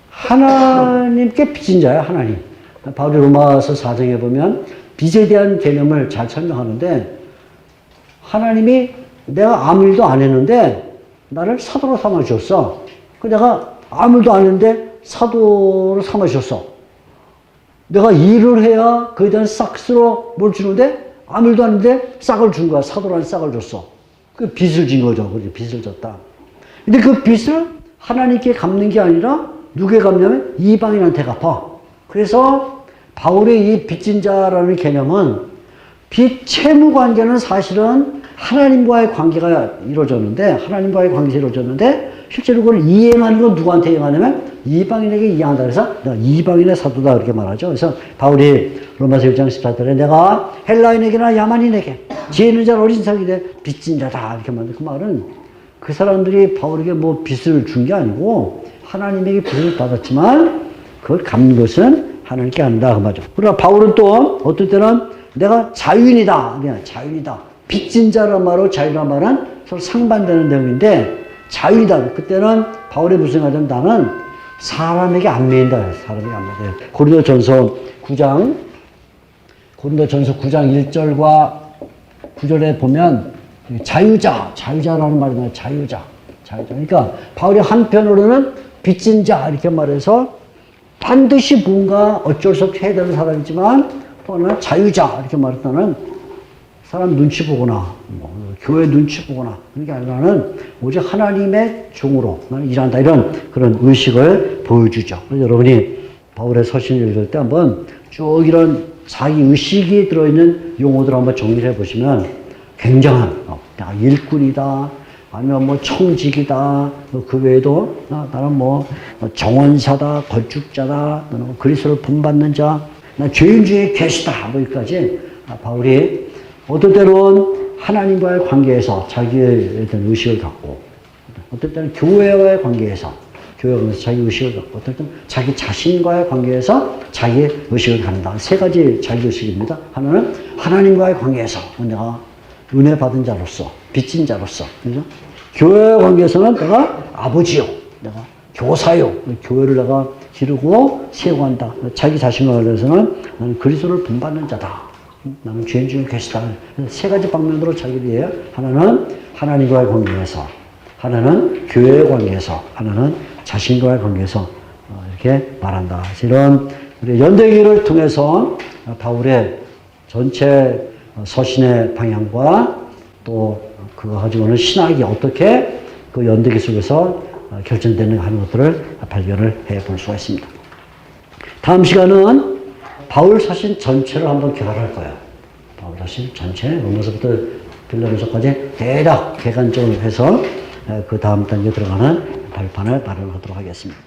하나님께 빚진 자야, 하나님. 바울이 로마서 4장에 보면 빚에 대한 개념을 잘 설명하는데 하나님이 내가 아무 일도 안 했는데 나를 사도로 삼아주셨어. 내가 아무 일도 안 했는데 사도로 삼아주셨어. 내가 일을 해야 그에 대한 싹스로 뭘 주는데 아무 일도 안 했는데 싹을 준 거야. 사도라는 싹을 줬어. 그 빚을 진 거죠. 그렇지? 빚을 졌다. 근데 그 빚을 하나님께 갚는 게 아니라 누구에 갚냐면 이방인한테 갚아. 그래서 바울의 이 빚진 자라는 개념은 빚 채무 관계는 사실은 하나님과의 관계가 이루어졌는데 하나님과의 관계가 이루어졌는데 실제로 그걸 이행하는 건 누구한테 이행하냐면 이방인에게 이행한다. 그래서 내가 이방인의 사도다 그렇게 말하죠. 그래서 바울이 로마서 1장 14절에 내가 헬라인에게나 야만인에게 지혜 있는 자 어린 자에게 빚진 자다 이렇게 말하는데 그 말은 그 사람들이 바울에게 뭐 빚을 준 게 아니고 하나님에게 빚을 받았지만 그걸 갚는 것은 하나님께 한다 그 말이죠. 그러나 바울은 또 어떨 때는 내가 자유인이다. 자유인이다. 빚진 자란 말로 자유란 말은 서로 상반되는 내용인데 자유이다. 그때는 바울이 무슨 말이냐면 나는 사람에게 안 매인다. 사람에게 안 매인다. 고린도전서 9장 1절과 9절에 보면 자유자라는 말이 나와요. 자유자. 그러니까 바울이 한편으로는 빚진 자 이렇게 말해서 반드시 뭔가 어쩔 수 없이 해야 되는 사람이지만 또 하나는 자유자 이렇게 말했다는 사람 눈치 보거나 교회 눈치 보거나 그런 게 아니라는 오직 하나님의 종으로 나는 일한다 이런 그런 의식을 보여주죠. 그래서 여러분이 바울의 서신을 읽을 때 한번 쭉 이런 자기 의식이 들어있는 용어들 한번 정리를 해보시면 굉장한 일꾼이다 아니면 뭐 청직이다 그 외에도 나는 뭐 정원사다 건축자다 나는 그리스도를 본받는 자 나 죄인 중에 계시다 뭐 여기까지 바울이 어떨 때는 하나님과의 관계에서 자기에 대한 의식을 갖고 어떨 때는 교회와의 관계에서 자기 의식을 갖고 어떨 때는 자기 자신과의 관계에서 자기의 의식을 갖는다. 세 가지 자기 의식입니다. 하나는 하나님과의 관계에서 내가 은혜 받은 자로서 빚진 자로서 그죠? 교회의 관계에서는 내가 아버지요 내가 교사요 교회를 내가 기르고 세워간다. 자기 자신과 관련해서는 나는 그리스도를 본받는 자다. 나는 죄인 중에 계시다. 세 가지 방면으로 자기를 이해해요. 하나는 하나님과의 관계에서, 하나는 교회의 관계에서, 하나는 자신과의 관계에서 이렇게 말한다. 이런 연대기를 통해서 바울의 전체 서신의 방향과 또 그거 가지고는 신학이 어떻게 그 연대기 속에서 결정되는가 하는 것들을 발견을 해볼 수가 있습니다. 다음 시간은 바울 서신 전체를 한번 개발할 거예요. 바울 서신 전체, 로마서부터 빌립보서까지 대략 개관적으로 해서 그 다음 단계 들어가는 발판을 마련하도록 하겠습니다.